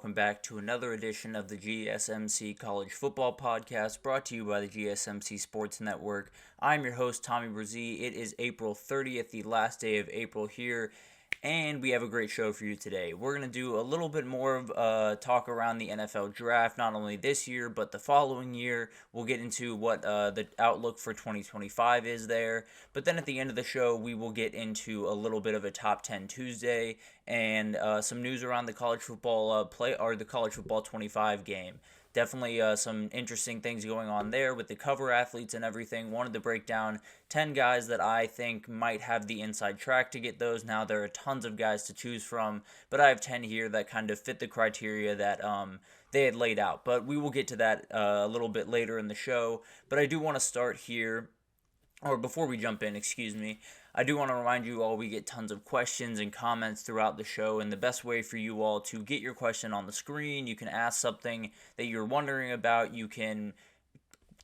welcome back to another edition of the GSMC College Football Podcast, brought to you by the GSMC Sports Network. I'm your host, Tommy Brzee. It is April 30th, the last day of April here, and we have a great show for you today. We're going to do a little bit more of talk around the NFL draft, not only this year, but the following year. We'll get into what the outlook for 2025 is there. But then at the end of the show, we will get into a little bit of a Top 10 Tuesday and some news around the college football the college football 25 game. Definitely some interesting things going on there with the cover athletes and everything. Wanted to break down 10 guys that I think might have the inside track to get those. Now, there are tons of guys to choose from, but I have 10 here that kind of fit the criteria that they had laid out. But we will get to that a little bit later in the show. But I do want to start here, or before we jump in, I do want to remind you all we get tons of questions and comments throughout the show, and the best way for you all to get your question on the screen, you can ask something that you're wondering about, you can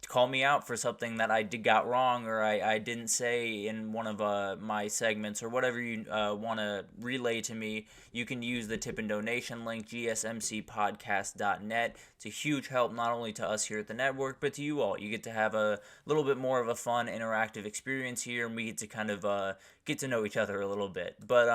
call me out for something that I got wrong or I didn't say in one of my segments or whatever you want to relay to me. You can use the tip and donation link, gsmcpodcast.net. It's a huge help not only to us here at the network, but to you all. You get to have a little bit more of a fun, interactive experience here, and we get to kind of get to know each other a little bit. But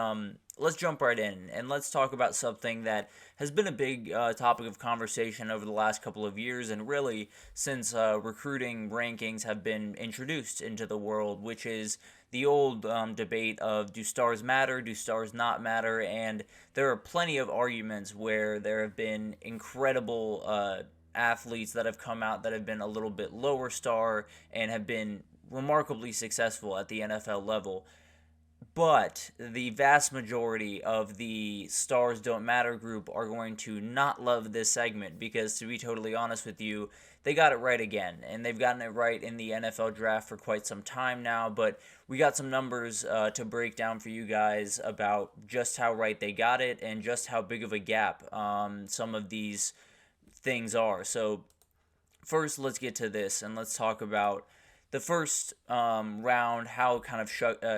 let's jump right in, and let's talk about something that has been a big topic of conversation over the last couple of years, and really since recruiting rankings have been introduced into the world, which is the old debate of do stars matter, do stars not matter, and there are plenty of arguments where there have been incredible athletes that have come out that have been a little bit lower star and have been remarkably successful at the NFL level. But the vast majority of the Stars Don't Matter group are going to not love this segment because, to be totally honest with you, they got it right again. And they've gotten it right in the NFL draft for quite some time now. But we got some numbers to break down for you guys about just how right they got it and just how big of a gap some of these things are. So first, let's get to this and let's talk about the first round, how it kind of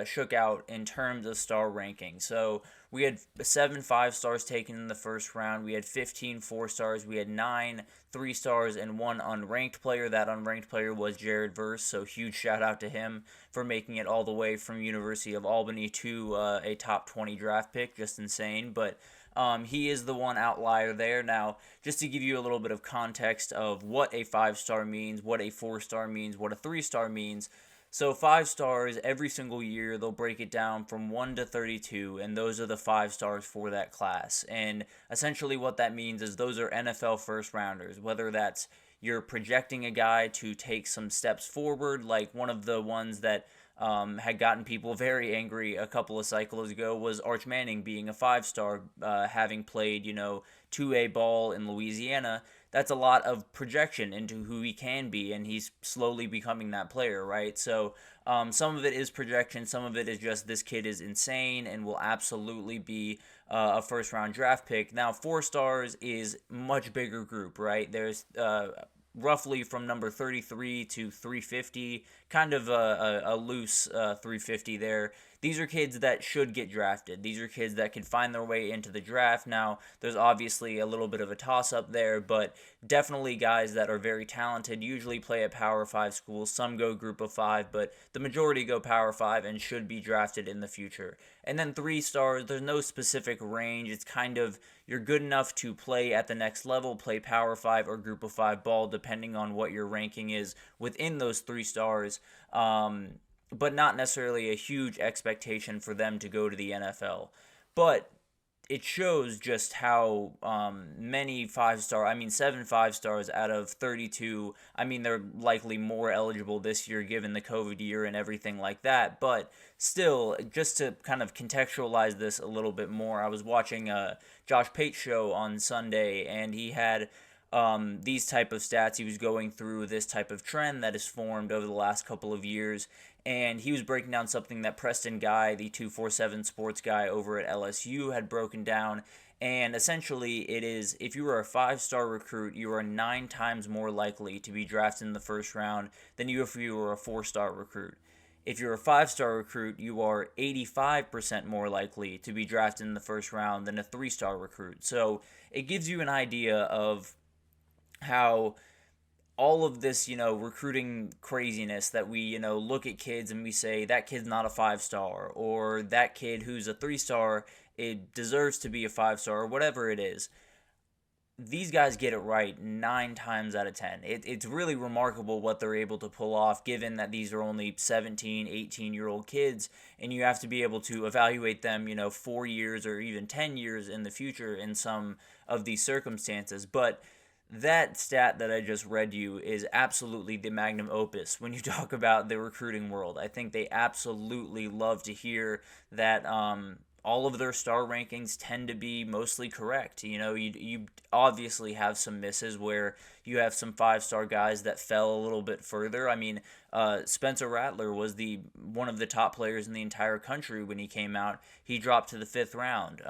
shook out in terms of star ranking. So we had 7 5-stars taken in the first round. We had 15 4-stars. We had 9 3-stars and 1 unranked player. That unranked player was Jared Verse, so huge shout out to him for making it all the way from University of Albany to a top 20 draft pick. Just insane, but he is the one outlier there. Now, just to give you a little bit of context of what a 5-star means, what a 4-star means, what a 3-star means. So 5 stars, every single year, they'll break it down from 1 to 32, and those are the 5 stars for that class. And essentially what that means is those are NFL first-rounders, whether that's you're projecting a guy to take some steps forward, like one of the ones that had gotten people very angry a couple of cycles ago was Arch Manning being a 5-star, having played, 2A ball in Louisiana. That's a lot of projection into who he can be, and he's slowly becoming that player, right? So some of it is projection, some of it is just this kid is insane and will absolutely be a first-round draft pick. Now, 4 stars is much bigger group, right? There's roughly from number 33 to 350, kind of a loose 350 there. These are kids that should get drafted. These are kids that can find their way into the draft. Now, there's obviously a little bit of a toss-up there, but definitely guys that are very talented, usually play at Power 5 schools. Some go Group of 5, but the majority go Power 5 and should be drafted in the future. And then 3 stars, there's no specific range. It's kind of, you're good enough to play at the next level, play Power 5 or Group of 5 ball, depending on what your ranking is within those 3 stars. But not necessarily a huge expectation for them to go to the NFL. But it shows just how many 7 5-stars out of 32. I mean, they're likely more eligible this year given the COVID year and everything like that. But still, just to kind of contextualize this a little bit more, I was watching Josh Pate's show on Sunday, and he had these type of stats. He was going through this type of trend that has formed over the last couple of years, and he was breaking down something that Preston Guy, the 247 sports guy over at LSU, had broken down. And essentially it is, if you are a 5-star recruit, you are 9 times more likely to be drafted in the first round than if you were a 4-star recruit. If you're a 5-star recruit, you are 85% more likely to be drafted in the first round than a 3-star recruit. So it gives you an idea of how all of this, recruiting craziness that we, look at kids and we say that kid's not a 5-star, or that kid who's a 3-star, it deserves to be a 5-star, or whatever it is. These guys get it right 9 times out of 10. It's really remarkable what they're able to pull off, given that these are only 17, 18-year-old kids, and you have to be able to evaluate them, 4 years or even 10 years in the future in some of these circumstances. But that stat that I just read you is absolutely the magnum opus when you talk about the recruiting world. I think they absolutely love to hear that all of their star rankings tend to be mostly correct. You obviously have some misses where you have some 5-star guys that fell a little bit further. I mean, Spencer Rattler was one of the top players in the entire country when he came out. He dropped to the 5th round.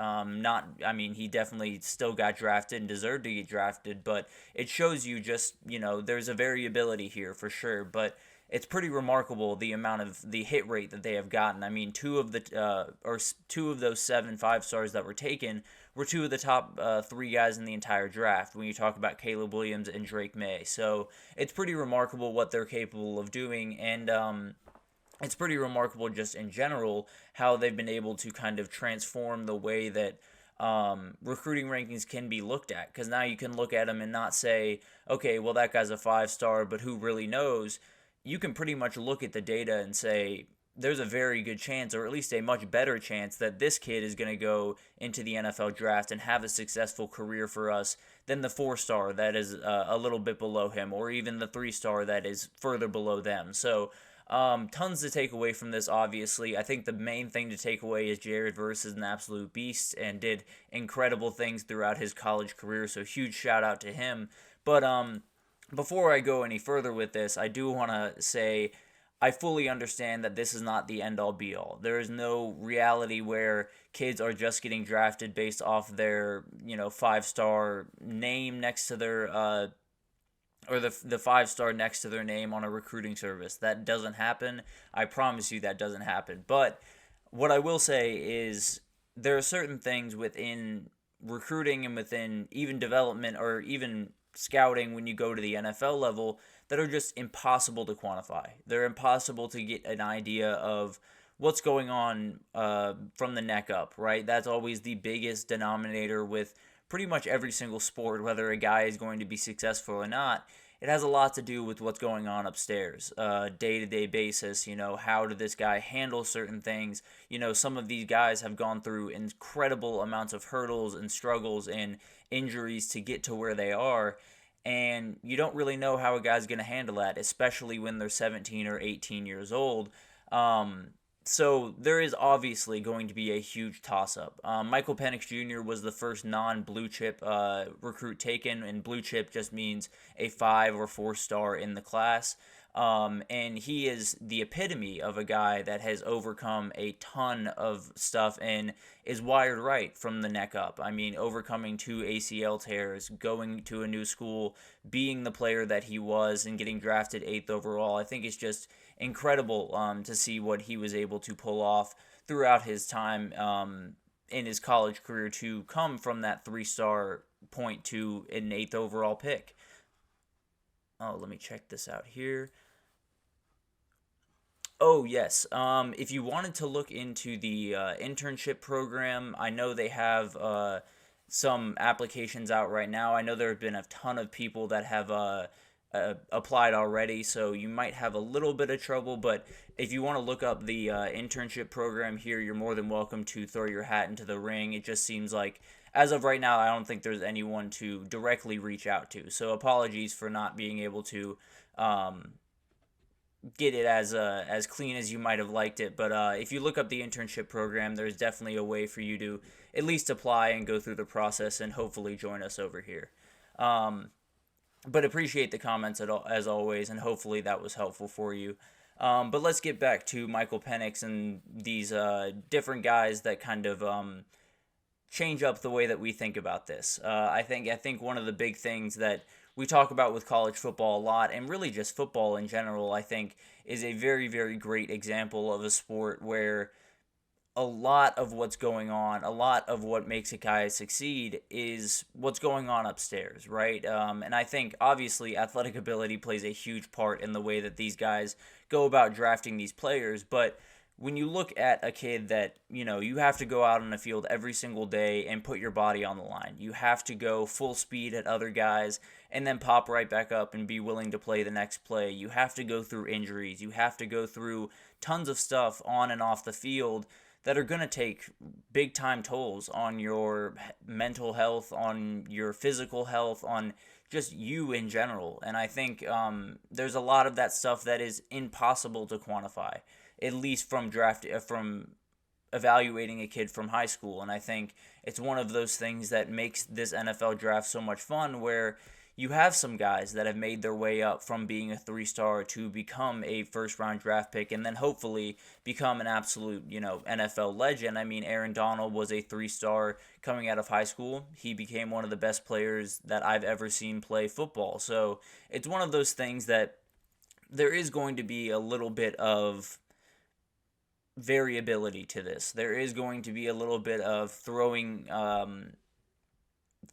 He definitely still got drafted and deserved to get drafted, but it shows you just, there's a variability here for sure. But it's pretty remarkable the amount of the hit rate that they have gotten. I mean, two of those 7 5-stars that were taken were 2 of the top 3 guys in the entire draft when you talk about Caleb Williams and Drake May. So it's pretty remarkable what they're capable of doing, and it's pretty remarkable just in general how they've been able to kind of transform the way that recruiting rankings can be looked at. Because now you can look at them and not say, okay, well, that guy's a 5-star, but who really knows? You can pretty much look at the data and say there's a very good chance, or at least a much better chance, that this kid is going to go into the NFL draft and have a successful career for us than the 4-star that is a little bit below him, or even the 3-star that is further below them. So tons to take away from this, obviously. I think the main thing to take away is Jared Verse is an absolute beast and did incredible things throughout his college career, so huge shout out to him. But before I go any further with this, I do want to say I fully understand that this is not the end-all be-all. There is no reality where kids are just getting drafted based off their, 5-star name next to their, or the 5-star next to their name on a recruiting service. That doesn't happen. I promise you that doesn't happen. But what I will say is there are certain things within recruiting and within even development or even scouting when you go to the NFL level that are just impossible to quantify. They're impossible to get an idea of what's going on from the neck up, right? That's always the biggest denominator with pretty much every single sport, whether a guy is going to be successful or not. It has a lot to do with what's going on upstairs, day-to-day basis. How did this guy handle certain things? Some of these guys have gone through incredible amounts of hurdles and struggles and injuries to get to where they are, and you don't really know how a guy's going to handle that, especially when they're 17 or 18 years old. So there is obviously going to be a huge toss-up. Michael Penix Jr. was the first non-blue chip recruit taken, and blue chip just means a 5 or 4-star in the class. And he is the epitome of a guy that has overcome a ton of stuff and is wired right from the neck up. I mean, overcoming 2 ACL tears, going to a new school, being the player that he was, and getting drafted 8th overall. I think it's just incredible to see what he was able to pull off throughout his time in his college career to come from that 3-star point to an 8th overall pick. Oh, let me check this out here. Oh, yes. If you wanted to look into the internship program, I know they have some applications out right now. I know there have been a ton of people that have applied already, so you might have a little bit of trouble, but if you want to look up the internship program here, you're more than welcome to throw your hat into the ring. It just seems like, as of right now, I don't think there's anyone to directly reach out to, so apologies for not being able to get it as clean as you might have liked it, but if you look up the internship program, there's definitely a way for you to at least apply and go through the process and hopefully join us over here. But appreciate the comments as always, and hopefully that was helpful for you. But let's get back to Michael Penix and these different guys that kind of change up the way that we think about this. I think one of the big things that we talk about with college football a lot, and really just football in general, I think, is a very, very great example of a sport where a lot of what's going on, a lot of what makes a guy succeed is what's going on upstairs, right? And I think obviously athletic ability plays a huge part in the way that these guys go about drafting these players. But when you look at a kid that, you have to go out on the field every single day and put your body on the line, you have to go full speed at other guys and then pop right back up and be willing to play the next play. You have to go through injuries. You have to go through tons of stuff on and off the field that are going to take big time tolls on your mental health, on your physical health, on just you in general. And I think there's a lot of that stuff that is impossible to quantify, at least from evaluating a kid from high school. And I think it's one of those things that makes this NFL draft so much fun, where you have some guys that have made their way up from being a 3-star to become a first-round draft pick and then hopefully become an absolute, NFL legend. I mean, Aaron Donald was a 3-star coming out of high school. He became one of the best players that I've ever seen play football. So it's one of those things that there is going to be a little bit of variability to this. There is going to be a little bit of throwing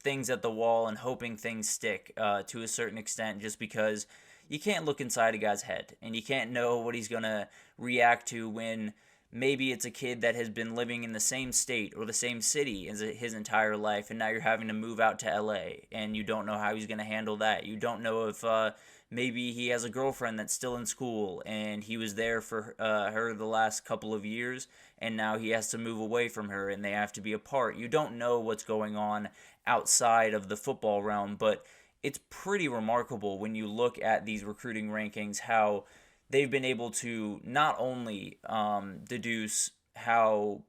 things at the wall and hoping things stick to a certain extent, just because you can't look inside a guy's head and you can't know what he's going to react to when maybe it's a kid that has been living in the same state or the same city as his entire life, and now you're having to move out to LA and you don't know how he's going to handle that. You don't know if maybe he has a girlfriend that's still in school and he was there for her the last couple of years, and now he has to move away from her and they have to be apart. You don't know what's going on outside of the football realm, but it's pretty remarkable when you look at these recruiting rankings how they've been able to not only deduce how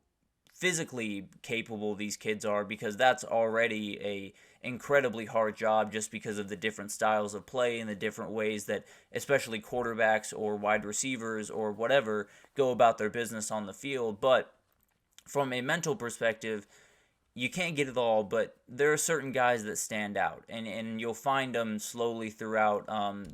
physically capable these kids are, because that's already a incredibly hard job just because of the different styles of play and the different ways that especially quarterbacks or wide receivers or whatever go about their business on the field. But from a mental perspective, you can't get it all, but there are certain guys that stand out, and you'll find them slowly throughout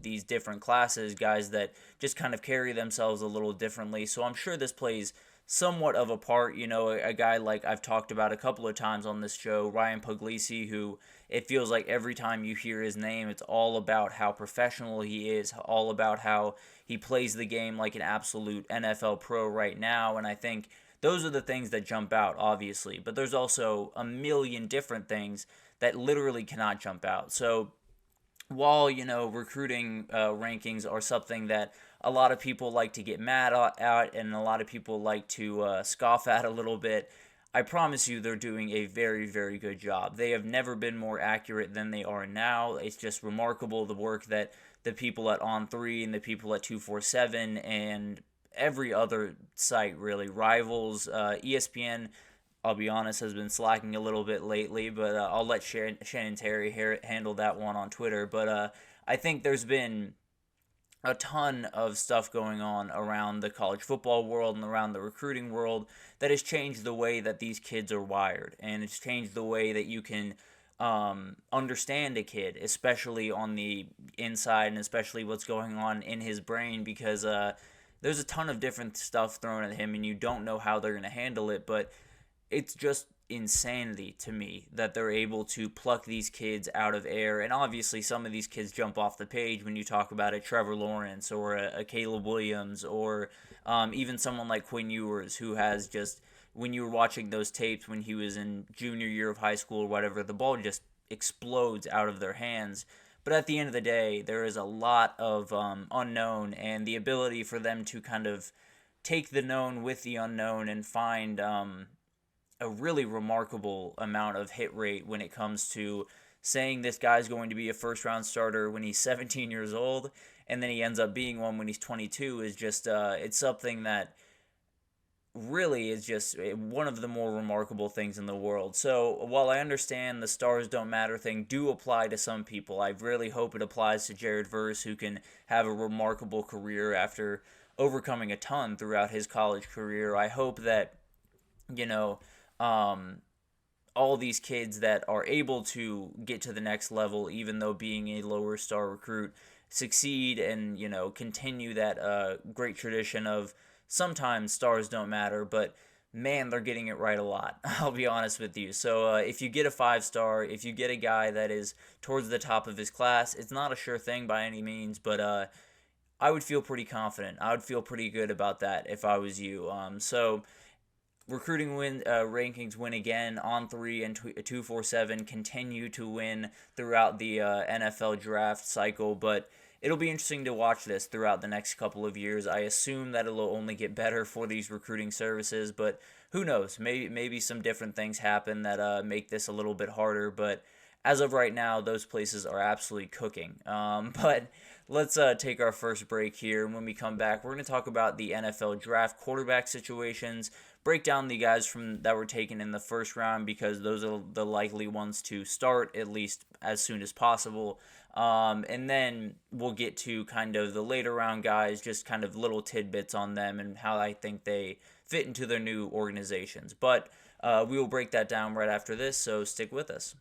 these different classes, guys that just kind of carry themselves a little differently. So I'm sure this plays somewhat of a part. A guy like I've talked about a couple of times on this show, Ryan Puglisi, who it feels like every time you hear his name, it's all about how professional he is, all about how he plays the game like an absolute NFL pro right now. And I think those are the things that jump out, obviously, but there's also a million different things that literally cannot jump out. So while, recruiting rankings are something that a lot of people like to get mad at and a lot of people like to scoff at a little bit, I promise you they're doing a very, very good job. They have never been more accurate than they are now. It's just remarkable the work that the people at On3 and the people at 247 and every other site, really, Rivals, ESPN, I'll be honest, has been slacking a little bit lately, but I'll let Shannon Terry handle that one on Twitter. But I think there's been a ton of stuff going on around the college football world and around the recruiting world that has changed the way that these kids are wired, and it's changed the way that you can understand a kid, especially on the inside and especially what's going on in his brain, because there's a ton of different stuff thrown at him and you don't know how they're going to handle it. But it's just insanity to me that they're able to pluck these kids out of air. And obviously some of these kids jump off the page when you talk about a Trevor Lawrence or a Caleb Williams, or even someone like Quinn Ewers, who has just, when you were watching those tapes when he was in junior year of high school or whatever, the ball just explodes out of their hands. But at the end of the day, there is a lot of unknown, and the ability for them to kind of take the known with the unknown and find a really remarkable amount of hit rate when it comes to saying this guy's going to be a first-round starter when he's 17 years old, and then he ends up being one when he's 22, is just, it's something that really is just one of the more remarkable things in the world. So while I understand the stars don't matter thing do apply to some people, I really hope it applies to Jared Verse, who can have a remarkable career after overcoming a ton throughout his college career. I hope that, all these kids that are able to get to the next level, even though being a lower star recruit, succeed and, continue that great tradition of sometimes stars don't matter, but man, they're getting it right a lot. I'll be honest with you. So if you get a 5-star, if you get a guy that is towards the top of his class, it's not a sure thing by any means, but I would feel pretty confident. I would feel pretty good about that if I was you. So recruiting rankings win again. On3 and 247 continue to win throughout the NFL draft cycle, but it'll be interesting to watch this throughout the next couple of years. I assume that it'll only get better for these recruiting services, but who knows? Maybe some different things happen that make this a little bit harder, but as of right now, those places are absolutely cooking. But let's take our first break here, and when we come back, we're going to talk about the NFL draft quarterback situations, break down the guys that were taken in the first round because those are the likely ones to start at least as soon as possible. And then we'll get to kind of the later round guys, just kind of little tidbits on them and how I think they fit into their new organizations. But we will break that down right after this, so stick with us.